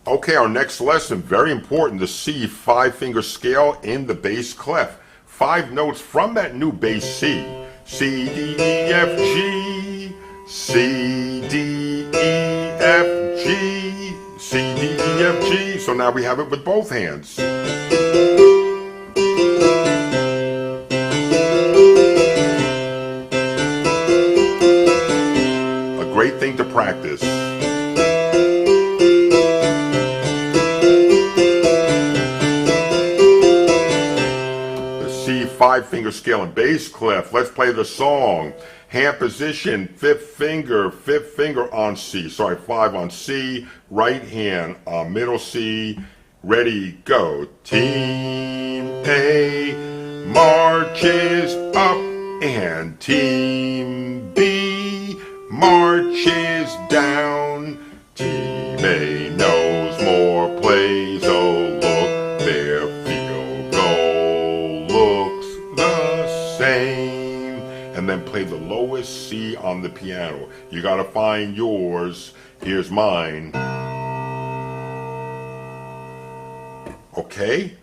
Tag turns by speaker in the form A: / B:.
A: Okay, our next lesson, very important, the C five-finger scale in the bass clef. 5 notes from that new bass C. C, D, E, F, G, C, D, E, F, G, C, D, E, F, G. So now we have it with both hands. A great thing to practice. C five-finger scale and bass clef. Let's play the song. Hand position, fifth finger on C. Sorry, 5 on C, right hand on middle C. Ready, go. Team A marches up and Team B marches down. Team A knows more plays, oh look, their field goal looks the same. And then play the lowest C on the piano. You gotta find yours. Here's mine. Okay?